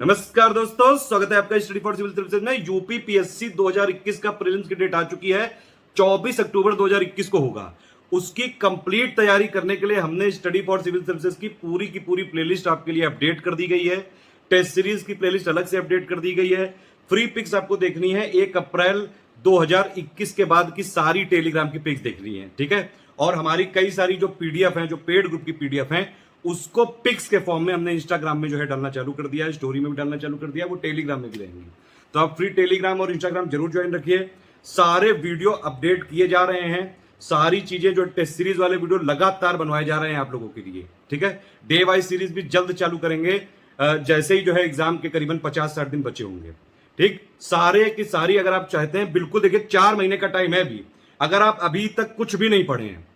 नमस्कार दोस्तों, स्वागत है आपका स्टडी फॉर सिविल सर्विसेज में। यूपी पीएससी 2021 का प्रीलिम्स की डेट आ चुकी है। 24 अक्टूबर 2021 को होगा। उसकी कंप्लीट तैयारी करने के लिए हमने स्टडी फॉर सिविल सर्विसेज की पूरी प्लेलिस्ट आपके लिए अपडेट कर दी गई है। टेस्ट सीरीज की प्लेलिस्ट अलग से अपडेट कर दी गई है। फ्री पिक्स आपको देखनी है 1 अप्रैल 2021 के बाद की सारी टेलीग्राम की पिक्स देखनी है, ठीक है। और हमारी कई सारी जो पीडीएफ हैं, जो पेड ग्रुप की पीडीएफ हैं, उसको पिक्स के फॉर्म में हमने इंस्टाग्राम में जो है डालना चालू कर दिया है, स्टोरी में भी डालना चालू कर दिया है, वो टेलीग्राम में भी रहेंगे। तो आप फ्री टेलीग्राम और इंस्टाग्राम जरूर ज्वाइन रखिए। सारे वीडियो अपडेट किए जा रहे हैं। सारी चीजें जो टेस्ट सीरीज वाले वीडियो लगातार बनवाए जा रहे हैं आप लोगों के लिए, ठीक है। डे वाइज सीरीज भी जल्द चालू करेंगे, जैसे ही जो है एग्जाम के करीबन 50-60 दिन बचे होंगे, ठीक। सारे की सारी अगर आप चाहते हैं, बिल्कुल देखिए 4 महीने का टाइम है अभी। अगर आप अभी तक कुछ भी नहीं पढ़े हैं,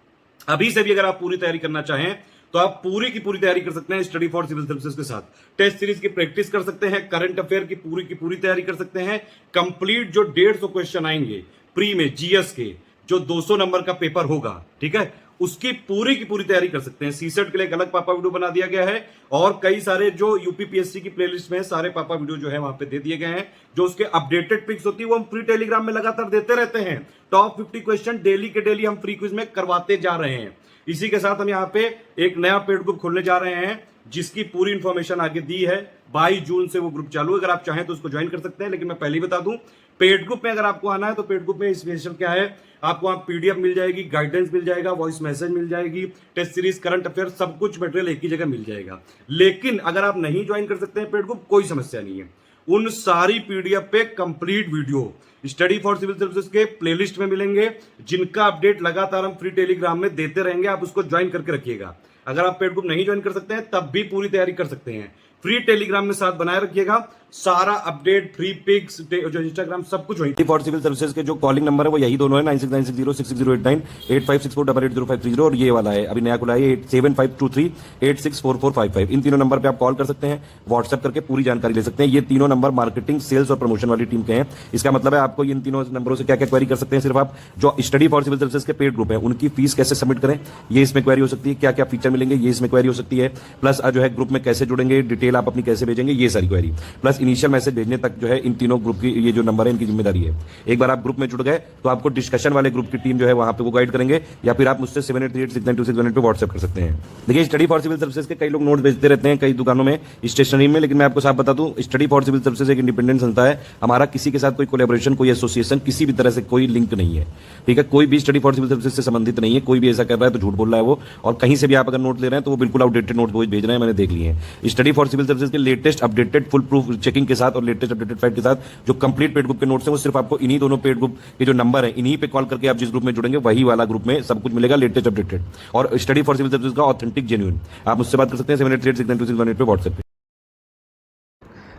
अभी से भी अगर आप पूरी तैयारी करना चाहें तो आप पूरी की पूरी तैयारी कर सकते हैं स्टडी फॉर सिविल सर्विसेज के साथ। टेस्ट सीरीज की प्रैक्टिस कर सकते हैं, करंट अफेयर की पूरी तैयारी कर सकते हैं। कंप्लीट जो 150 क्वेश्चन आएंगे प्री में जीएस के, जो 200 नंबर का पेपर होगा, ठीक है, उसकी की पूरी तैयारी कर सकते हैं। सीसेट के लिए एक अलग पापा वीडियो बना दिया गया है और कई सारे जो यूपीपीएससी की प्लेलिस्ट में सारे पापा वीडियो जो है वहां पे दे दिए गए हैं। जो उसके अपडेटेड पिक्स होती है वो हम फ्री टेलीग्राम में लगातार देते रहते हैं। टॉप 50 क्वेश्चन डेली के डेली हम फ्री क्विज में करवाते जा रहे हैं। इसी के साथ हम यहाँ पे एक नया पेड ग्रुप खोलने जा रहे हैं, जिसकी पूरी इंफॉर्मेशन आगे दी है। 22 जून से वो ग्रुप चालू है। अगर आप चाहें तो उसको ज्वाइन कर सकते हैं, लेकिन मैं पहले ही बता दूं, पेड ग्रुप में अगर आपको आना है तो पेड ग्रुप में स्पेशल क्या है, आपको वहां पीडीएफ मिल जाएगी, गाइडेंस मिल जाएगा, वॉइस मैसेज मिल जाएगी, टेस्ट सीरीज, करंट अफेयर, सब कुछ मटेरियल एक ही जगह मिल जाएगा। लेकिन अगर आप नहीं ज्वाइन कर सकते हैं पेड ग्रुप, कोई समस्या नहीं है। उन सारी पीडीएफ पे complete video study for civil services के प्लेलिस्ट में मिलेंगे, जिनका अपडेट लगातार हम फ्री टेलीग्राम में देते रहेंगे। आप उसको ज्वाइन करके रखिएगा। अगर आप पेड ग्रुप नहीं ज्वाइन कर सकते हैं तब भी पूरी तैयारी कर सकते हैं। फ्री टेलीग्राम में साथ बनाए रखिएगा। सारा अपडेट, फ्री पिक्स, जो इंस्टाग्राम, सब कुछ वहीं। फॉर सिविल सर्विसेज के जो कॉलिंग नंबर है वो यही दोनों है, 9696066089, 8564880530 और ये वाला है अभी नया खुला है 7523864455। इन तीनों नंबर पे आप कॉल कर सकते हैं, व्हाट्सएप करके पूरी जानकारी ले सकते हैं। ये तीनों नंबर मार्केटिंग, सेल्स और प्रमोशन वाली टीम के हैं। इसका मतलब है आपको इन तीनों नंबरों से क्या क्या क्वेरी कर सकते हैं। सिर्फ आप जो स्टडी फॉर सिविल सर्विसेज के पेड ग्रुप है उनकी फीस कैसे सबमिट करें, ये इसमें क्वेरी हो सकती है। क्या क्या फीचर मिलेंगे, ये इसमें क्वेरी हो सकती है। प्लस जो है ग्रुप में कैसे जुड़ेंगे, डिटेल आप अपनी कैसे भेजेंगे, ये सारी क्वेरी। प्लस इनिशियल मैसेज भेजने तक जो है इन तीनों ग्रुप की ये जो नंबर है इनकी जिम्मेदारी है। एक बार आप ग्रुप में जुड़ गए तो आपको डिस्कशन वाले ग्रुप की टीम जो है वहां पे वो गाइड करेंगे, या फिर आप मुझसे 7838692618 पे व्हाट्सएप कर सकते हैं। देखिए स्टडी फॉर सिविल सर्विसेज के कई लोग नोट्स भेजते रहते हैं कई दुकानों में, स्टेशनरी में, लेकिन मैं आपको साफ बता दूं, स्टडी फॉर सिविल सर्विसेज एक इंडिपेंडेंट संस्था है। हमारा किसी के साथ कोई कोलैबोरेशन, कोई एसोसिएशन, किसी भी तरह से कोई लिंक नहीं है, ठीक है। कोई भी स्टडी फॉर सिविल सर्विसेज से संबंधित नहीं है। कोई भी ऐसा कर रहा है तो झूठ बोल रहा है वो। और कहीं से भी आप अगर नोट ले रहे हैं तो वो बिल्कुल आउटडेटेड नोट भेज रहे हैं, मैंने देख लिए हैं। स्टडी फॉर सिविल सर्विसेज के latest updated full proof checking के साथ और लेटेस्ट अपडेटेड फाइट के साथ जो कंप्लीट पेड ग्रुप के नोट्स हैं वो सिर्फ आपको इन्हीं दोनों पेड ग्रुप के जो नंबर है इन्हीं पे कॉल करके आप जिस ग्रुप में जुड़ेंगे वही वाला ग्रुप में सब कुछ मिलेगा, लेटेस्ट अपडेटेड और स्टडी फॉर सिविल सर्विसेज का ऑथेंटिक जेन्युइन। आप मुझसे बात कर सकते हैं 7838692618 पे व्हाट्सएप पे।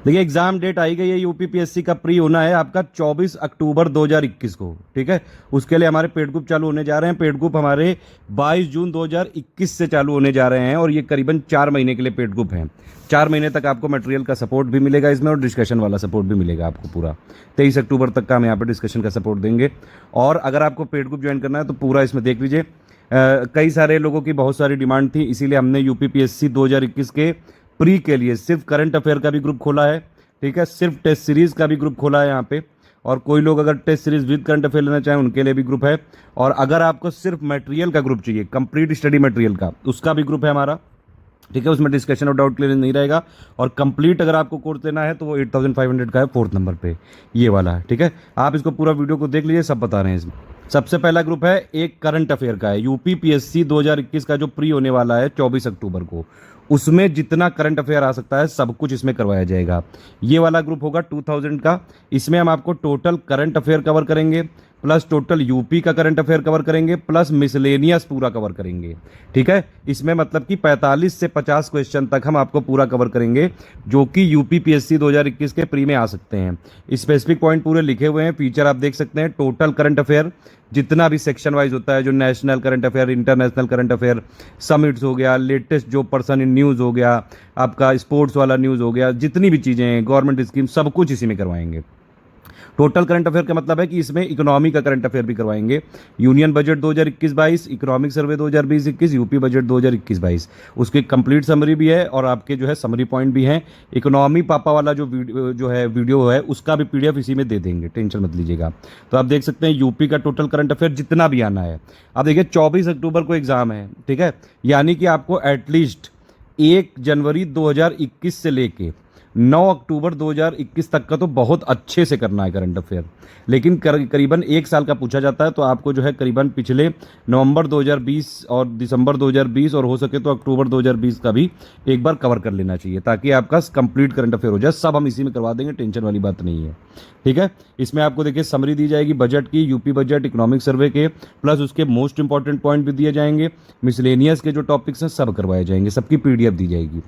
देखिए एग्जाम डेट आई गई है, यूपीपीएससी का प्री होना है आपका 24 अक्टूबर 2021 को, ठीक है। उसके लिए हमारे पेड ग्रुप चालू होने जा रहे हैं। पेड ग्रुप हमारे 22 जून 2021 से चालू होने जा रहे हैं और ये करीबन 4 महीने के लिए पेड ग्रुप हैं। 4 महीने तक आपको मटेरियल का सपोर्ट भी मिलेगा इसमें और डिस्कशन वाला सपोर्ट भी मिलेगा आपको पूरा। 23 अक्टूबर तक का हम यहाँ पर डिस्कशन का सपोर्ट देंगे। और अगर आपको पेड ग्रुप ज्वाइन करना है तो पूरा इसमें देख लीजिए। कई सारे लोगों की बहुत सारी डिमांड थी, इसीलिए हमने यूपीपीएससी 2021 के प्री के लिए सिर्फ करंट अफेयर का भी ग्रुप खोला है, ठीक है। सिर्फ टेस्ट सीरीज का भी ग्रुप खोला है यहाँ पे। और कोई लोग अगर test series with current affair लेना चाहें उनके लिए भी ग्रुप है। और अगर आपको सिर्फ मटेरियल का ग्रुप चाहिए, कंप्लीट स्टडी मटेरियल का, उसका भी ग्रुप है हमारा, ठीक है। उसमें डिस्कशन और डाउट क्लियरेंस नहीं रहेगा। और कंप्लीट अगर आपको कोर्स लेना है तो वो 8500 का है, 4th नंबर पे ये वाला है, ठीक है। आप इसको पूरा वीडियो को देख लीजिए, सब बता रहे हैं इसमें। सबसे पहला ग्रुप है एक करंट अफेयर का है, यूपीपीएससी 2021 का जो प्री होने वाला है 24 अक्टूबर को। उसमें जितना करंट अफेयर आ सकता है सब कुछ इसमें करवाया जाएगा। ये वाला ग्रुप होगा 2000 का। इसमें हम आपको टोटल करंट अफेयर कवर करेंगे, प्लस टोटल यूपी का करंट अफेयर कवर करेंगे, प्लस मिसलेनियस पूरा कवर करेंगे, ठीक है। इसमें मतलब कि 45 से 50 क्वेश्चन तक हम आपको पूरा कवर करेंगे, जो कि यूपीपीएससी 2021 के प्री में आ सकते हैं। स्पेसिफिक पॉइंट पूरे लिखे हुए हैं, फीचर आप देख सकते हैं। टोटल करंट अफेयर जितना भी सेक्शन वाइज होता है, जो national current affair, international current affair, summits हो गया, लेटेस्ट जो पर्सन इन न्यूज़ हो गया, आपका स्पोर्ट्स वाला न्यूज़ हो गया, जितनी भी चीज़ें हैं, गवर्नमेंट स्कीम, सब कुछ इसी में करवाएंगे। टोटल करंट अफेयर का मतलब है कि इसमें इकोनॉमी का करंट अफेयर भी करवाएंगे, union budget 2021-22, economic survey 2020-21, UP budget 2021-22, उसकी कंप्लीट समरी भी है और आपके जो है समरी पॉइंट भी हैं। इकोनॉमी पापा वाला जो है वीडियो है उसका भी पीडीएफ इसी में दे देंगे, टेंशन मत लीजिएगा। तो आप देख सकते हैं यूपी का टोटल करंट अफेयर जितना भी आना है। अब देखिए 24 अक्टूबर को एग्जाम है, ठीक है, यानी कि आपको एटलीस्ट 1 जनवरी 2021 से लेके 9 अक्टूबर 2021 तक का तो बहुत अच्छे से करना है करंट अफेयर। लेकिन करीबन 1 साल का पूछा जाता है, तो आपको जो है करीबन पिछले नवंबर 2020 और दिसंबर 2020 और हो सके तो अक्टूबर 2020 का भी एक बार कवर कर लेना चाहिए, ताकि आपका कंप्लीट करंट अफेयर हो जाए। सब हम इसी में करवा देंगे, टेंशन वाली बात नहीं है, ठीक है। इसमें आपको देखिए समरी दी जाएगी बजट की, यूपी बजट, इकोनॉमिक सर्वे के, प्लस उसके मोस्ट इंपॉर्टेंट पॉइंट भी दिए जाएंगे, मिसलेनियस के जो टॉपिक्स हैं सब करवाए जाएंगे, सबकी पीडीएफ दी जाएगी।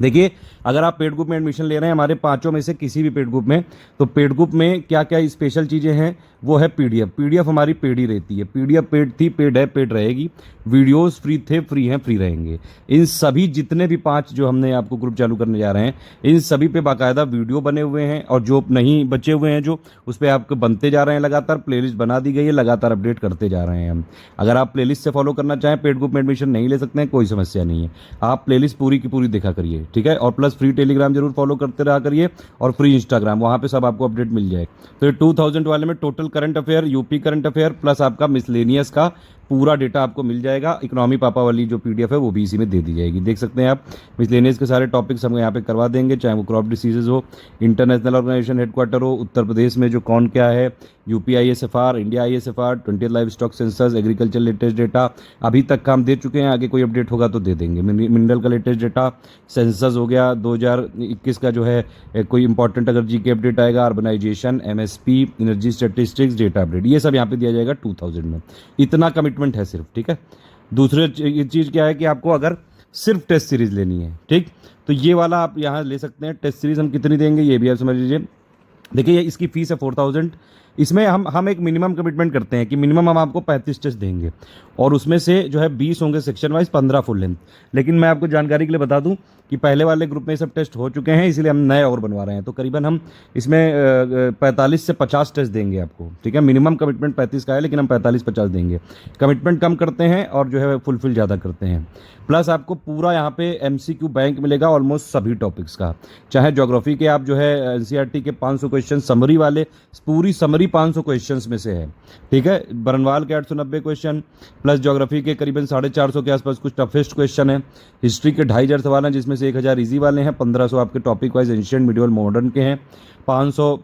देखिए अगर आप पेड ग्रुप में एडमिशन ले रहे हैं हमारे पांचों में से किसी भी पेड ग्रुप में, तो पेड ग्रुप में क्या क्या स्पेशल चीज़ें हैं वो है पीडीएफ। पीडीएफ हमारी पेड ही रहती है, पीडीएफ पेड थी, पेड है, पेड रहेगी। वीडियोस फ्री थे, फ्री हैं, फ्री रहेंगे। इन सभी जितने भी 5 जो हमने आपको ग्रुप चालू करने जा रहे हैं, इन सभी पे बाकायदा वीडियो बने हुए हैं, और जो नहीं बचे हुए हैं जो उस पर आपको बनते जा रहे हैं लगातार, प्लेलिस्ट बना दी गई है, लगातार अपडेट करते जा रहे हैं हम। अगर आप प्लेलिस्ट से फॉलो करना चाहें, पेड ग्रुप में एडमिशन नहीं ले सकते हैं, कोई समस्या नहीं है, आप प्लेलिस्ट पूरी की पूरी देखा करिए, ठीक है। और प्लस फ्री टेलीग्राम जरूर फॉलो करते रहा करिए, और फ्री इंस्टाग्राम, वहाँ पे सब आपको अपडेट मिल जाएगा। तो 2000 वाले में total current affair, UP current affair, plus आपका मिसलेनियस का पूरा डेटा आपको मिल जाएगा। इकोनॉमी पापा वाली जो पीडीएफ है वो भी इसी में दे दी जाएगी। देख सकते हैं आप, मिसलेनियस के सारे टॉपिक्स हम यहाँ पे करवा देंगे, चाहे वो क्रॉप डिसीजेज हो, इंटरनेशनल ऑर्गेनाइजेशन हेडक्वार्टर हो, उत्तर प्रदेश में जो कौन क्या है, UP ISFR, India ISFR, 20th live stock census, agriculture latest data अभी तक का हम दे चुके हैं, आगे कोई अपडेट होगा तो दे देंगे। मिनरल का लेटेस्ट डेटा, सेंसस हो गया 2021 का जो है, कोई इंपॉर्टेंट अगर जीके अपडेट आएगा, urbanisation, MSP, energy statistics, data update, ये सब यहाँ पे दिया जाएगा 2000 में। इतना कमिटमेंट है सिर्फ, ठीक है। दूसरी चीज़ क्या है कि आपको अगर सिर्फ टेस्ट सीरीज लेनी है, ठीक, तो ये वाला आप यहाँ ले सकते हैं। टेस्ट सीरीज हम कितनी देंगे ये भी आप समझ लीजिए। देखिए इसकी फीस है 4000। इसमें हम एक मिनिमम कमिटमेंट करते हैं कि मिनिमम हम आपको 35 टेस्ट देंगे, और उसमें से जो है 20 होंगे सेक्शन वाइज, 15 फुल लेंथ। लेकिन मैं आपको जानकारी के लिए बता दूं कि पहले वाले ग्रुप में सब टेस्ट हो चुके हैं, इसलिए हम नए और बनवा रहे हैं। तो करीबन हम इसमें 45 से 50 टेस्ट देंगे आपको, ठीक है। मिनिमम कमिटमेंट 35 का है, लेकिन हम 45-50 देंगे। कमिटमेंट कम करते हैं और जो है फुलफिल ज़्यादा करते हैं। प्लस आपको पूरा यहाँ पे MCQ बैंक मिलेगा ऑलमोस्ट सभी टॉपिक्स का, चाहे ज्योग्राफी के आप जो है NCERT के 500 क्वेश्चन समरी वाले, पूरी समरी 500 क्वेश्चंस में से है, ठीक है। बरनवाल के 890 क्वेश्चन, प्लस ज्योग्राफी के करीबन 450 के आसपास कुछ टफेस्ट क्वेश्चन है। हिस्ट्री के 2500 सवाल हैं, जिसमें से 1000 इजी वाले हैं, 1500 आपके topic wise ancient, medieval, modern के हैं, 500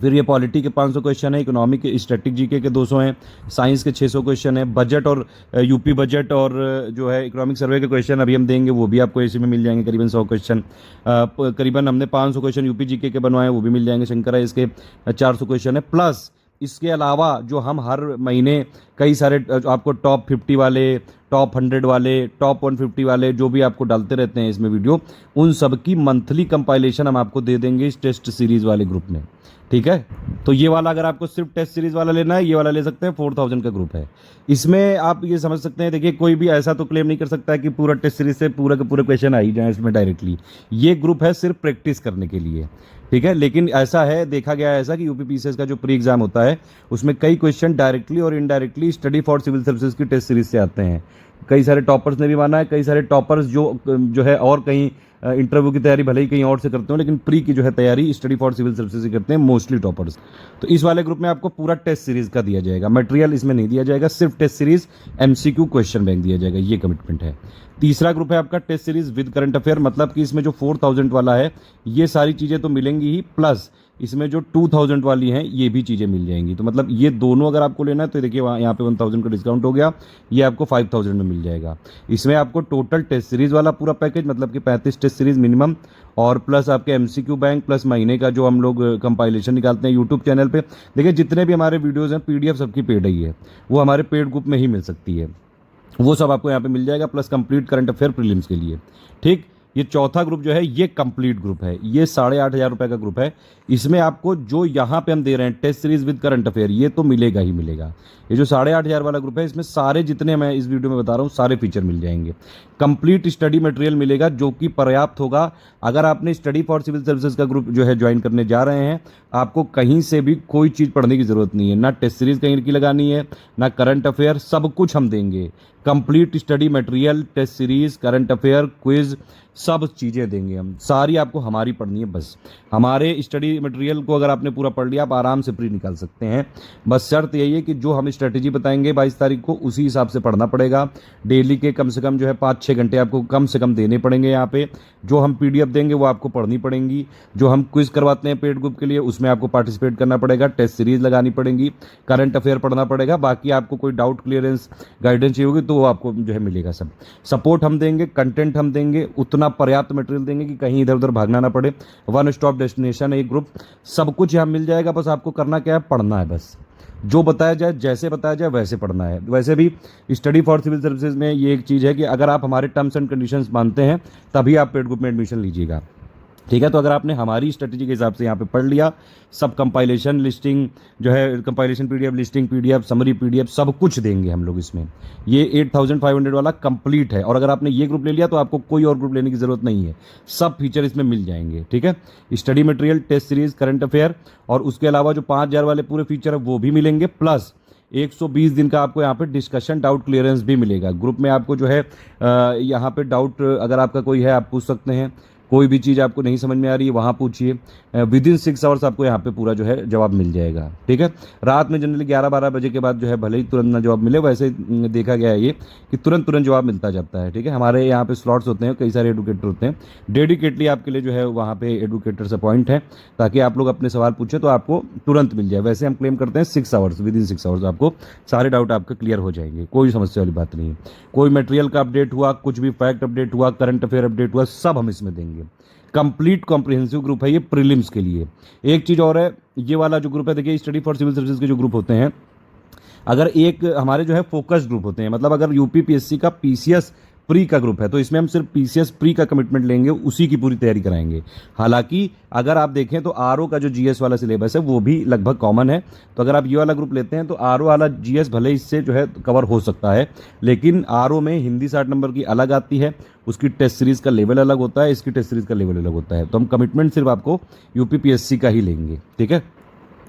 फिर ये पॉलिटी के 500 क्वेश्चन है, इकोनॉमिक के, स्टैटिक जीके के 200 हैं, साइंस के 600 क्वेश्चन है, बजट और यूपी बजट और जो है इकोनॉमिक सर्वे के क्वेश्चन अभी हम देंगे, वो भी आपको इसी में मिल जाएंगे करीबन 100 क्वेश्चन। करीबन हमने 500 क्वेश्चन यूपी जीके के बनवाए हैं, वो भी मिल जाएंगे। शंकरा इसके 400 क्वेश्चन है। प्लस इसके अलावा जो हम हर महीने कई सारे आपको टॉप 50 वाले, टॉप 100 वाले, टॉप 150 वाले जो भी आपको डालते रहते हैं इसमें वीडियो, उन सब की मंथली कंपाइलेशन हम आपको दे देंगे इस टेस्ट सीरीज वाले ग्रुप में, ठीक है। तो ये वाला अगर आपको सिर्फ टेस्ट सीरीज वाला लेना है, ये वाला ले सकते हैं, 4000 का ग्रुप है। इसमें आप ये समझ सकते हैं, देखिए कोई भी ऐसा तो क्लेम नहीं कर सकता है कि पूरा टेस्ट सीरीज से पूरा के पूरे क्वेश्चन आ ही जाए इसमें डायरेक्टली। ये ग्रुप है सिर्फ प्रैक्टिस करने के लिए, ठीक है। लेकिन ऐसा है, देखा गया है ऐसा कि यूपीपीसीएस का जो प्री एग्जाम होता है उसमें कई क्वेश्चन डायरेक्टली और indirectly study for civil services की टेस्ट सीरीज से आते हैं। कई सारे टॉपर्स ने भी माना है, कई सारे टॉपर्स जो है और कहीं इंटरव्यू की तैयारी भले ही कहीं और से करते हो, लेकिन प्री की जो है तैयारी स्टडी फॉर सिविल सर्विसेज से करते हैं मोस्टली टॉपर्स। तो इस वाले ग्रुप में आपको पूरा टेस्ट सीरीज का दिया जाएगा, मटेरियल इसमें नहीं दिया जाएगा, सिर्फ test series MCQ question bank दिया जाएगा, ये कमिटमेंट है। तीसरा ग्रुप है आपका test series with current affair, मतलब कि इसमें जो 4000 वाला है ये सारी चीज़ें तो मिलेंगी ही, प्लस इसमें जो 2000 वाली हैं ये भी चीज़ें मिल जाएंगी। तो मतलब ये दोनों अगर आपको लेना है तो देखिए वहाँ यहाँ पे 1000 का डिस्काउंट हो गया, ये आपको 5000 में मिल जाएगा। इसमें आपको टोटल टेस्ट सीरीज वाला पूरा पैकेज, मतलब कि 35 टेस्ट सीरीज मिनिमम, और प्लस आपके MCQ बैंक, प्लस महीने का जो हम लोग कंपाइलेशन निकालते हैं यूट्यूब चैनल पे। देखिए जितने भी हमारे वीडियोज़ हैं PDF सबकी पेड ही है, वो हमारे पेड ग्रुप में ही मिल सकती है, वो सब आपको यहाँ पे मिल जाएगा, plus complete current affair prelims के लिए, ठीक। ये चौथा ग्रुप जो है ये कंप्लीट ग्रुप है, ये 8,500 का ग्रुप है। इसमें आपको जो यहाँ पे हम दे रहे हैं test series with current affair, ये तो मिलेगा ही मिलेगा। ये जो 8,500 वाला ग्रुप है इसमें सारे जितने मैं इस वीडियो में बता रहा हूँ सारे फीचर मिल जाएंगे। कंप्लीट स्टडी मटेरियल मिलेगा जो कि पर्याप्त होगा। अगर आपने स्टडी फॉर सिविल सर्विसेज का ग्रुप जो है ज्वाइन करने जा रहे हैं, आपको कहीं से भी कोई चीज़ पढ़ने की ज़रूरत नहीं है, ना टेस्ट सीरीज कहीं की लगानी है, ना करंट अफेयर, सब कुछ हम देंगे। Complete study material, test series, current affair, quiz, सब चीज़ें देंगे हम, सारी आपको हमारी पढ़नी है। बस हमारे स्टडी मटेरियल को अगर आपने पूरा पढ़ लिया आप आराम से प्री निकाल सकते हैं। बस शर्त यही है कि जो हम स्ट्रेटेजी बताएंगे 22 तारीख को उसी हिसाब से पढ़ना पड़ेगा। डेली के कम से कम जो है 5-6 घंटे आपको कम से कम देने पड़ेंगे यहाँ पे। जो हम PDF देंगे वो आपको पढ़नी पड़ेंगी। जो हम क्विज करवाते हैं पेड ग्रुप के लिए उसमें आपको पार्टिसिपेट करना पड़ेगा। टेस्ट सीरीज लगानी पड़ेगी, करंट अफेयर पढ़ना पड़ेगा। बाकी आपको कोई डाउट क्लियरेंस गाइडेंस चाहिए होगी तो वो आपको जो है मिलेगा। सब सपोर्ट हम देंगे, कंटेंट हम देंगे, उतना पर्याप्त मटेरियल देंगे कि कहीं इधर उधर भागना ना पड़े। वन स्टॉप डेस्टिनेशन है एक ग्रुप, सब कुछ यहाँ मिल जाएगा। बस आपको करना क्या है, पढ़ना है। बस जो बताया जाए, जैसे बताया जाए वैसे पढ़ना है। वैसे भी स्टडी फॉर सिविल सर्विसेज में ये एक चीज़ है कि अगर आप हमारे टर्म्स एंड कंडीशंस मानते हैं तभी आप पेड ग्रुप में एडमिशन लीजिएगा, ठीक है। तो अगर आपने हमारी स्ट्रेटजी के हिसाब से यहाँ पे पढ़ लिया, सब कंपाइलेशन लिस्टिंग जो है, compilation PDF, listing PDF, summary PDF, सब कुछ देंगे हम लोग इसमें। ये 8,500 वाला कंप्लीट है। और अगर आपने ये ग्रुप ले लिया तो आपको कोई और ग्रुप लेने की ज़रूरत नहीं है, सब फीचर इसमें मिल जाएंगे, ठीक है। Study material, test series, current affair और उसके अलावा जो 5,000 वाले पूरे फीचर है वो भी मिलेंगे। प्लस 120 दिन का आपको यहाँ पे डिस्कशन डाउट क्लियरेंस भी मिलेगा। ग्रुप में आपको जो है यहाँ पे डाउट अगर आपका कोई है आप पूछ सकते हैं। कोई भी चीज़ आपको नहीं समझ में आ रही है वहाँ पूछिए। विदिन 6 आवर्स आपको यहाँ पे पूरा जो है जवाब मिल जाएगा, ठीक है। रात में जनरली 11-12 बजे के बाद जो है भले ही तुरंत ना जवाब मिले, वैसे देखा गया है ये कि तुरंत जवाब मिलता जाता है, ठीक है। हमारे यहाँ पे स्लॉट्स होते हैं, कई सारे एडुकेटर होते हैं, डेडिकेटली आपके लिए जो है वहाँ पे एडुकेटर्स अपॉइंट हैं ताकि आप लोग अपने सवाल पूछें तो आपको तुरंत मिल जाए। वैसे हम क्लेम करते हैं 6 आवर्स, विदिन 6 आवर्स आपको सारे डाउट आपके क्लियर हो जाएंगे, कोई समस्या वाली बात नहीं है। कोई मटेरियल का अपडेट हुआ, कुछ भी फैक्ट अपडेट हुआ, करंट अफेयर अपडेट हुआ, सब हम इसमें देंगे। कंप्लीट कॉम्प्रिहेंसिव ग्रुप है ये प्रीलिम्स के लिए। एक चीज़ और है, ये वाला जो ग्रुप है देखिए, स्टडी फॉर सिविल सर्विसेज के जो ग्रुप होते हैं, अगर एक हमारे जो है फोकस ग्रुप होते हैं, मतलब अगर UPPSC का PCS प्री का ग्रुप है तो इसमें हम सिर्फ PCS प्री का कमिटमेंट लेंगे, उसी की पूरी तैयारी कराएंगे। हालांकि अगर आप देखें तो RO का जो GS वाला सिलेबस है वो भी लगभग कॉमन है। तो अगर आप ये वाला ग्रुप लेते हैं तो RO वाला GS भले इससे जो है कवर हो सकता है, लेकिन RO में हिंदी 60 नंबर की अलग आती है, उसकी टेस्ट सीरीज का लेवल अलग होता है, इसकी टेस्ट सीरीज का लेवल अलग होता है। तो हम कमिटमेंट सिर्फ आपको UPPSC का ही लेंगे, ठीक है।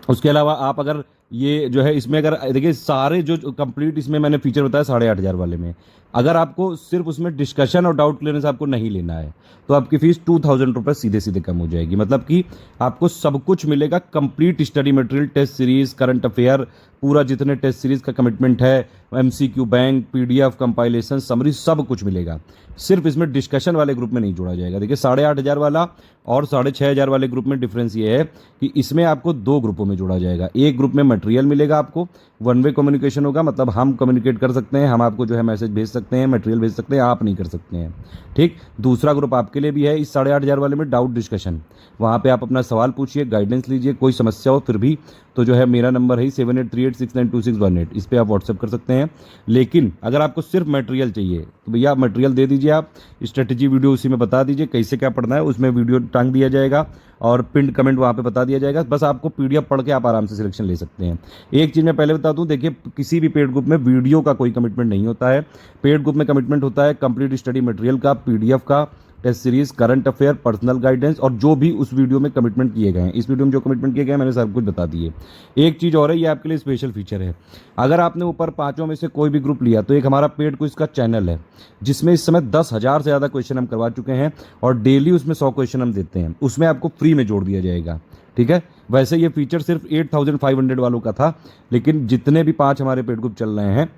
उसके अलावा आप अगर ये जो है इसमें अगर देखिए सारे जो कंप्लीट इसमें मैंने फीचर बताया 8,500 वाले में, अगर आपको सिर्फ उसमें डिस्कशन और डाउट क्लियरेंस आपको नहीं लेना है तो आपकी फीस 2,000 रुपये सीधे सीधे कम हो जाएगी। मतलब कि आपको सब कुछ मिलेगा, complete study material, test series, current affair, पूरा जितने टेस्ट सीरीज का कमिटमेंट है, MCQ bank, PDF, compilation, summary, सब कुछ मिलेगा। सिर्फ इसमें डिस्कशन वाले ग्रुप में नहीं जोड़ा जाएगा। देखिए 8,500 वाला और 6,500 वाले ग्रुप में डिफरेंस ये है कि इसमें आपको 2 ग्रुपों में जोड़ा जाएगा। एक ग्रुप में मटेरियल मिलेगा आपको, वन वे कम्युनिकेशन होगा, मतलब हम कम्युनिकेट कर सकते हैं, हम आपको जो है मैसेज भेज सकते हैं, मटेरियल भेज सकते हैं, आप नहीं कर सकते हैं, ठीक। दूसरा ग्रुप आपके लिए भी है इस 8,500 वाले में, डाउट डिस्कशन। वहाँ पे आप अपना सवाल पूछिए, गाइडेंस लीजिए, कोई समस्या हो फिर भी तो जो है मेरा नंबर है 7838692618, इस पर आप व्हाट्सएप कर सकते हैं। लेकिन अगर आपको सिर्फ मटेरियल चाहिए तो भैया मटेरियल दे दीजिए, आप स्ट्रेटजी वीडियो उसी में बता दीजिए कैसे क्या पढ़ना है, उसमें वीडियो टांग दिया जाएगा और पिंड कमेंट वहाँ पे बता दिया जाएगा। बस आपको PDF पढ़ के आप आराम से सिलेक्शन ले सकते हैं। एक चीज़ मैं पहले बता दूं, देखिए किसी भी पेड ग्रुप में वीडियो का कोई कमिटमेंट नहीं होता है। पेड ग्रुप में कमिटमेंट होता है कंप्लीट स्टडी मटेरियल का, PDF का, test series, current affair, personal guidance और जो भी उस वीडियो में कमिटमेंट किए गए हैं। इस वीडियो में जो कमिटमेंट किए गए हैं मैंने सब कुछ बता दिए। एक चीज़ और है, ये आपके लिए स्पेशल फीचर है। अगर आपने ऊपर 5 में से कोई भी ग्रुप लिया तो एक हमारा पेड क्विज का चैनल है जिसमें इस समय 10,000 से ज़्यादा क्वेश्चन हम करवा चुके हैं और डेली उसमें 100 क्वेश्चन हम देते हैं, उसमें आपको फ्री में जोड़ दिया जाएगा, ठीक है। वैसे ये फीचर सिर्फ 8,500 वालों का था, लेकिन जितने भी 5 हमारे पेड ग्रुप चल रहे हैं,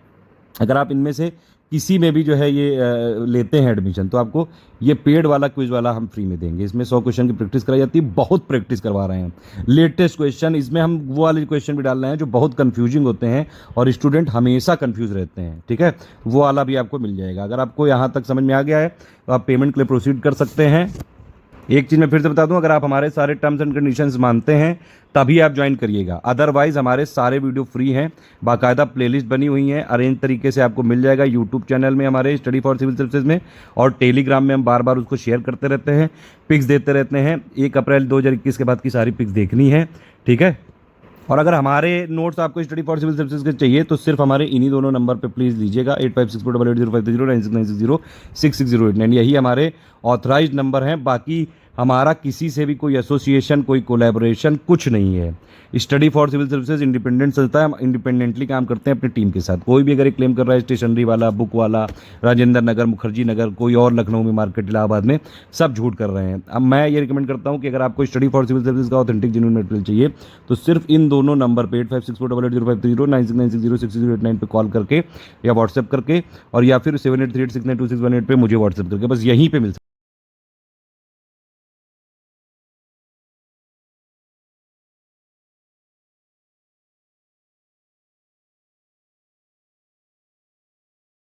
अगर आप इनमें से किसी में भी जो है ये लेते हैं एडमिशन तो आपको ये पेड वाला क्विज वाला हम फ्री में देंगे। इसमें 100 क्वेश्चन की प्रैक्टिस कराई जाती है, बहुत प्रैक्टिस करवा रहे हैं, लेटेस्ट क्वेश्चन। इसमें हम वो वाले क्वेश्चन भी डाल रहे हैं जो बहुत कंफ्यूजिंग होते हैं और स्टूडेंट हमेशा कंफ्यूज रहते हैं, ठीक है। वो वाला भी आपको मिल जाएगा। अगर आपको यहाँ तक समझ में आ गया है तो आप पेमेंट के लिए प्रोसीड कर सकते हैं। एक चीज़ मैं फिर से बता दूं, अगर आप हमारे सारे टर्म्स एंड कंडीशंस मानते हैं तभी आप ज्वाइन करिएगा, अदरवाइज हमारे सारे वीडियो फ्री हैं, बाकायदा प्लेलिस्ट बनी हुई है, अरेंज तरीके से आपको मिल जाएगा यूट्यूब चैनल में हमारे स्टडी फॉर सिविल सर्विसेज में, और टेलीग्राम में हम बार बार उसको शेयर करते रहते हैं, पिक्स देते रहते हैं। 1 अप्रैल 2021 के बाद की सारी पिक्स देखनी है, ठीक है। और अगर हमारे नोट्स आपको स्टडी फॉर सिविल सर्विसेज के चाहिए तो सिर्फ हमारे इन्हीं दोनों नंबर पे प्लीज़ लीजिएगा, 8564880530 96960889, यही हमारे ऑथराइज्ड नंबर हैं। बाकी हमारा किसी से भी कोई एसोसिएशन, कोई कोलैबोरेशन कुछ नहीं है। Study for civil services independent संस्था है, हम इंडिपेंडेंटली काम करते हैं अपनी टीम के साथ। कोई भी अगर एक क्लेम कर रहा है, स्टेशनरी वाला, बुक वाला, राजेंद्र नगर, मुखर्जी नगर, कोई और लखनऊ में मार्केट, इलाहाबाद में, सब झूठ कर रहे हैं। अब मैं ये रिकमेंड करता हूँ कि अगर आपको स्टडी फॉर सिविल सर्विसेज का ऑथेंटिक जेन्युइन मटेरियल चाहिए तो सिर्फ इन दोनों नंबर पे 8564880530 969606060889 पे कॉल करके या व्हाट्सएप करके, और या फिर 7838692618 पे मुझे व्हाट्सएप करके, बस यहीं पे मिल सकता है।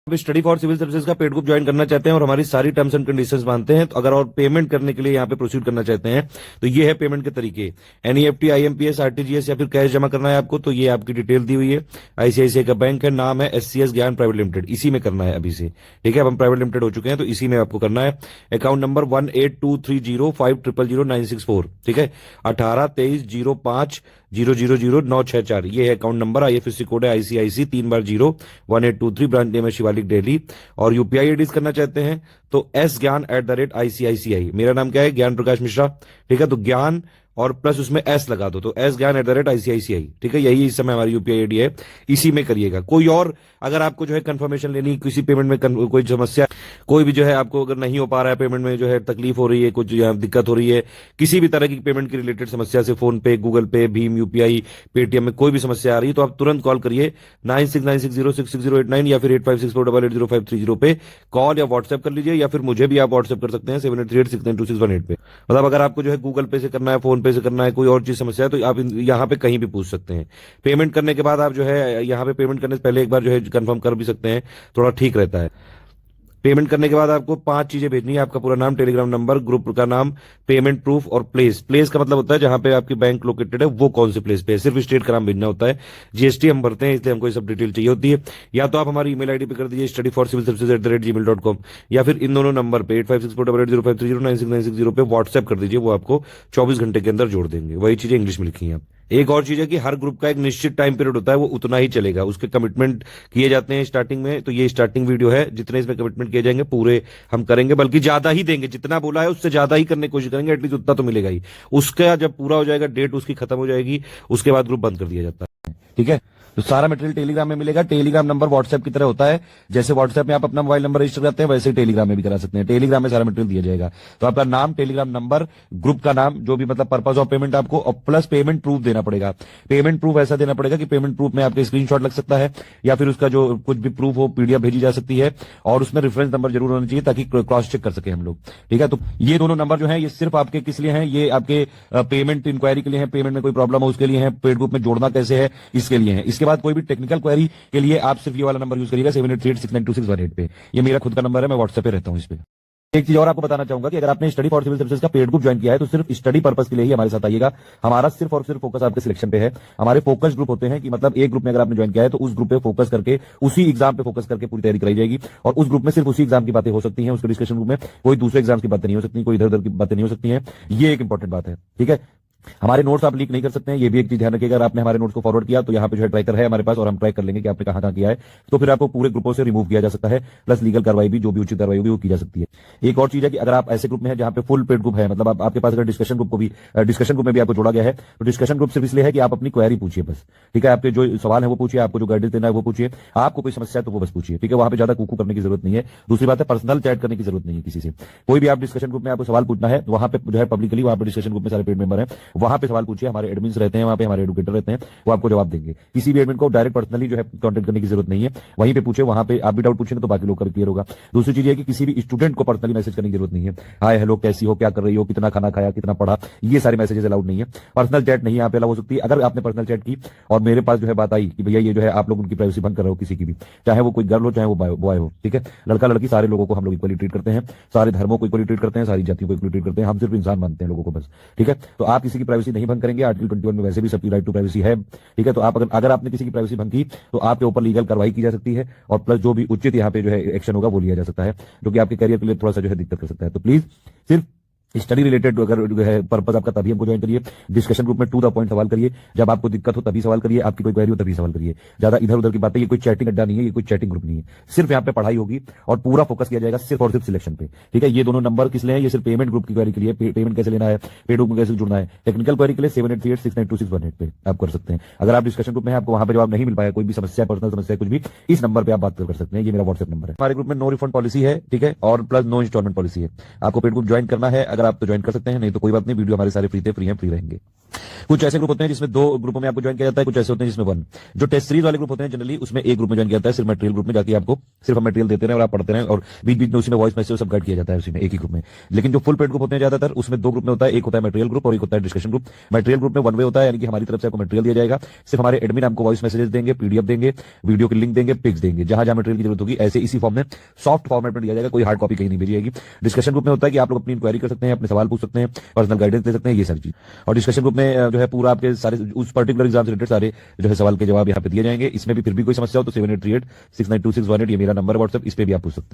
आप स्टडी फॉर सिविल सर्विसेज का पेड ग्रुप ज्वाइन करना चाहते हैं और हमारी सारी टर्म्स एंड कंडीशंस मानते हैं, तो अगर और पेमेंट करने के लिए यहाँ पे प्रोसीड करना चाहते हैं तो ये है पेमेंट के तरीके। एनईएफटी, आईएमपीएस, आरटीजीएस या फिर कैश जमा करना है आपको, तो ये आपकी डिटेल दी हुई है। आईसीआईसीआई का बैंक है, नाम है एससीएस ज्ञान प्राइवेट लिमिटेड, इसी में करना है अभी से, ठीक है। अब हम प्राइवेट लिमिटेड हो चुके हैं तो इसी में आपको करना है। अकाउंट नंबर 182305000964, ठीक है। 182305000964, ये है अकाउंट नंबर। आईएफएससी कोड है आईसीआईसी 3 बार 0 1823, ब्रांच नेम है शिवालिक दिल्ली। और यूपीआई आईडी करना चाहते हैं तो sgyan@ICICI, मेरा नाम क्या है, ज्ञान प्रकाश मिश्रा, ठीक है। तो ज्ञान और प्लस उसमें एस लगा दो, तो sgyan@ICICI, ठीक है। यही इस समय हमारी यूपीआई आईडी है, इसी में करिएगा। कोई और अगर आपको जो है कंफर्मेशन लेनी, किसी पेमेंट में कोई समस्या, कोई भी जो है आपको अगर नहीं हो पा रहा है पेमेंट में, जो है तकलीफ हो रही है, कुछ दिक्कत हो रही है, किसी भी तरह की पेमेंट की रिलेटेड समस्या से, फोन पे, गूगल पे, भीम, यूपीआई, पेटीएम में कोई भी समस्या आ रही है तो आप तुरंत कॉल करिए 9696066089 या फिर 8564880530 पे कॉल या व्हाट्सएप कर लीजिए, या फिर मुझे भी आप व्हाट्सएप कर सकते हैं 7838692618 पे। मतलब अगर आपको जो है गूगल पे से करना है, फोन पे से करना है, कोई और चीज समस्या है तो आप यहाँ पे कहीं भी पूछ सकते हैं। पेमेंट करने के बाद आप जो है यहाँ पे पेमेंट करने से पहले एक बार जो है कंफर्म कर भी सकते हैं, थोड़ा ठीक रहता है। पेमेंट करने के बाद आपको 5 चीजें भेजनी है, आपका पूरा नाम, टेलीग्राम नंबर, ग्रुप का नाम, पेमेंट प्रूफ और प्लेस। प्लेस का मतलब होता है जहां पे आपकी बैंक लोकेटेड है वो कौन से प्लेस पे है, सिर्फ स्टेट का नाम भेजना होता है। जीएसटी हम भरते हैं इसलिए हमको ये सब डिटेल चाहिए होती है। या तो आप हमारी ईमेल आईडी पे कर दीजिए studyforcivilservices@gmail.com, या फिर इन दोनों नंबर पे 8564880530 969606 पे व्हाट्सएप कर दीजिए, वो आपको 24 घंटे के अंदर जोड़ देंगे। वही चीजें इंग्लिश में लिखी हैं। एक और चीज है कि हर ग्रुप का एक निश्चित टाइम पीरियड होता है, वो उतना ही चलेगा, उसके कमिटमेंट किए जाते हैं स्टार्टिंग में। तो ये स्टार्टिंग वीडियो है, जितने इसमें कमिटमेंट किए जाएंगे पूरे हम करेंगे, बल्कि ज्यादा ही देंगे, जितना बोला है उससे ज्यादा ही करने की कोशिश करेंगे, एटलीस्ट उतना तो मिलेगा ही। उसका जब पूरा हो जाएगा, डेट उसकी खत्म हो जाएगी, उसके बाद ग्रुप बंद कर दिया जाता है, ठीक है। तो सारा मटेरियल टेलीग्राम में मिलेगा। टेलीग्राम नंबर व्हाट्सएप की तरह होता है, जैसे व्हाट्सएप में आप अपना मोबाइल नंबर रजिस्टर करते हैं वैसे ही टेलीग्राम में भी करा सकते हैं। टेलीग्राम में सारा मटेरियल दिया जाएगा, तो आपका नाम, टेलीग्राम नंबर, ग्रुप का नाम, जो भी मतलब पर्पज ऑफ पेमेंट आपको, और प्लस पेमेंट प्रूफ देना पड़ेगा। पेमेंट प्रूफ ऐसा देना पड़ेगा कि पेमेंट प्रूफ में आपके स्क्रीनशॉट लग सकता है, या फिर उसका जो कुछ भी प्रूफ हो, पीडीएफ भेजी जा सकती है, और उसमें रेफरेंस नंबर जरूर होना चाहिए ताकि क्रॉस चेक कर सके हम लोग, ठीक है। तो ये दोनों नंबर जो है ये सिर्फ आपके किस लिए हैं, ये आपके पेमेंट इंक्वायरी के लिए है, पेमेंट में कोई प्रॉब्लम हो उसके लिए है, पेड ग्रुप में जोड़ना कैसे है इसके लिए है। इसके बाद कोई भी टेक्निकल क्वेरी के लिए आप सिर्फ ये वाला नंबर यूज करिएगा 7838692618 पे, ये मेरा खुद का नंबर है, मैं व्हाट्सएप पे रहता हूं इस पे। एक चीज और आपको बताना चाहूंगा कि अगर आपने स्टडी फॉर सिविल सर्विसेज का पेड ग्रुप ज्वाइन किया है तो सिर्फ स्टडी पर्पस के लिए ही हमारे साथ आइएगा। हमारा सिर्फ और सिर्फ फोकस आपके सिलेक्शन पे है। हमारे फोकस ग्रुप होते हैं कि मतलब एक ग्रुप में अगर आपने ज्वाइन किया है तो उस ग्रुप पे फोकस करके, उसी एग्जाम पे फोकस करके पूरी तैयारी कराई जाएगी, और उस ग्रुप में सिर्फ उसी एग्जाम की बातें हो सकती हैं। उसके डिस्कशन ग्रुप में कोई दूसरे एग्जाम की बातें नहीं हो सकती, कोई इधर उधर की बातें नहीं हो सकती हैं। ये एक इंपॉर्टेंट बात है, ठीक है। हमारे नोट्स आप लीक नहीं कर सकते हैं, ये भी एक चीज ध्यान रखिएगा। अगर आपने हमारे नोट्स को फॉरवर्ड किया तो यहाँ पे जो है ट्रैकर है हमारे पास, और हम ट्रैक कर लेंगे कि आपने कहाँ किया है, तो फिर आपको पूरे ग्रुपों से रिमूव किया जा सकता है, प्लस लीगल कार्रवाई भी, जो भी उचित कार्रवाई होगी वो की जा सकती है। एक और चीज है कि अगर आप ऐसे ग्रुप में हैं जहां पे फुल पेड ग्रुप है, मतलब आपके पास अगर डिस्कशन ग्रुप में भी आपको जोड़ा गया है, तो डिस्कशन ग्रुप सिर्फ इसलिए है कि आप अपनी क्वेरी पूछिए बस, ठीक है। आपके जो सवाल है वो पूछिए, आपको जो गाइडेंस देना है वो पूछिए, आपको कोई समस्या है तो वो बस पूछिए, ठीक है। वहां पे ज्यादा कुकू करने की जरूरत नहीं है। दूसरी बात है, पर्सनल चैट करने की जरूरत नहीं है किसी से। कोई भी आप डिस्कशन ग्रुप में आपको सवाल पूछना है, वहां पे जो है पब्लिकली, वहां पे डिस्कशन ग्रुप में सारे पेड मेंबर हैं, वहां पे सवाल पूछिए, हमारे एडमिन्स रहते हैं, वहां पे हमारे एडुकेटर रहते हैं, वो आपको जवाब देंगे। किसी भी एडमिन को डायरेक्ट पर्सनली जो है कॉन्टेक्ट करने की जरूरत नहीं है, वहीं पे पूछे, वहां पे आप भी डाउट पूछेंगे तो बाकी लोग का क्लियर होगा। दूसरी चीज है कि किसी भी स्टूडेंट को पर्सनली मैसेज करने की जरूरत नहीं है, हाय हेलो कैसी हो, क्या कर रही हो, कितना खाना खाया, कितना पढ़ा, ये सारे मैसेजेस अलाउड नहीं है। पर्सनल चैट नहीं यहाँ पे अलाउ हो सकती है। अगर आपने पर्सनल चैट की और मेरे पास जो है बात आई कि भैया ये जो है आप लोग उनकी प्राइवेसी भंग कर रहे हो, किसी की भी, चाहे वो कोई गर्ल हो चाहे वो बॉय हो, ठीक है, लड़का लड़की सारे लोगों को हम लोग इक्वली ट्रीट करते हैं, सारे धर्मों को इक्वली ट्रीट करते हैं, सारी जातियों को इक्वली ट्रीट करते हैं, हम सिर्फ इंसान मानते हैं लोगों को बस, ठीक है। तो आप किसी की प्राइवेसी नहीं भंग करेंगे, आर्टिकल 21 में वैसे भी सबकी राइट टू प्राइवेसी है, ठीक है। तो आप अगर आपने किसी की प्राइवेसी भंग की तो आपके ऊपर लीगल कार्रवाई की जा सकती है, और प्लस जो भी उचित यहाँ पे जो है एक्शन होगा वो लिया जा सकता है, जो कि आपके करियर के लिए थोड़ा सा जो है दिक्कत कर सकता है। तो प्लीज सिर्फ स्टडी रिलेटेड अगर जो है पर्पस आपका, तभी हमको ज्वाइन करिए। डिस्कशन ग्रुप में टू द पॉइंट सवाल करिए, जब आपको दिक्कत हो तभी सवाल करिए, आपकी कोई क्वेरी हो तभी सवाल करिए, ज्यादा इधर उधर की बातें, ये कोई चैटिंग अड्डा नहीं है, ये कोई चैटिंग ग्रुप नहीं है, सिर्फ यहाँ पे पढ़ाई होगी और पूरा फोकस किया जाएगा सिर्फ और सिर्फ सिलेक्शन पे, ठीक है। ये दोनों नंबर किस लिए है, ये सिर्फ पेमेंट ग्रुप की क्वेरी के लिए, पेमेंट कैसे लेना है, पेड ग्रुप में कैसे जुड़ना है, टेक्निकल क्वेरी के लिए 7838692618 पे आप कर सकते हैं। अगर आप डिस्कशन ग्रुप में है, आपको वहां पे जवाब नहीं मिल पाया, कोई भी समस्या, पर्सनल समस्या कुछ भी, इस नंबर पे आप बात कर सकते हैं, ये मेरा व्हाट्सएप नंबर है। हमारे ग्रुप में नो रिफंड पॉलिसी है, ठीक है, और प्लस नो इंस्टॉलमेंट पॉलिसी है। आपको पेड ग्रुप ज्वाइन करना है, अगर आप तो ज्वाइन कर सकते हैं, नहीं तो कोई बात नहीं, वीडियो हमारे सारे फ्री हैं, फ्री रहेंगे। कुछ ऐसे ग्रुप होते हैं जिसमें 2 ग्रुपों में आपको ज्वाइन किया जाता है, कुछ ऐसे होते हैं जिसमें 1। जो टेस्ट सीरीज वाले ग्रुप होते हैं जनरली उसमें एक ग्रुप में ज्वाइन किया जाता है, सिर्फ मटेरियल ग्रुप में जाके आपको सिर्फ हम मटेरियल देते हैं और आप पढ़ते हैं, और बीच बीच में उसी में वॉइस मैसेज सब गाइड किया जाता है उसी में, एक ही ग्रुप में। लेकिन जो फुल पेड ग्रुप होते हैं ज्यादातर, उसमें 2 ग्रुप में होता है, एक होता है मटेरियल ग्रुप और एक होता है डिस्कशन ग्रुप। मटेरियल ग्रुप में 1 वे होता है, यानी कि हमारी तरफ से आपको मटेरियल दिया जाएगा, सिर्फ हमारे एडमिन आपको वॉइस मैसेजेस देंगे, पीडीएफ देंगे, वीडियो की लिंक देंगे, पिक्स देंगे, जहां जहां मटेरियल की जरूरत होगी ऐसे इसी फॉर्म में सॉफ्ट फॉर्मेट में दिया जाएगा, कोई हार्ड कॉपी कहीं नहीं भेजी जाएगी। डिस्कशन ग्रुप में होता है कि आप लोग अपनी इंक्वायरी कर सकते हैं, अपने सवाल पूछ सकते हैं, पर्सनल गाइडेंस ले सकते हैं, ये सारी चीज। और डिस्कशन ग्रुप में जो है पूरा आपके सारे उस पर्टिकुलर एग्जाम से रिलेटेड सारे जो है सवाल के जवाब यहाँ पे दिए जाएंगे। इसमें भी फिर भी कोई समस्या हो तो 7838692618 ये मेरा नंबर व्हाट्सएप, इस पे भी आप पूछ सकते हैं।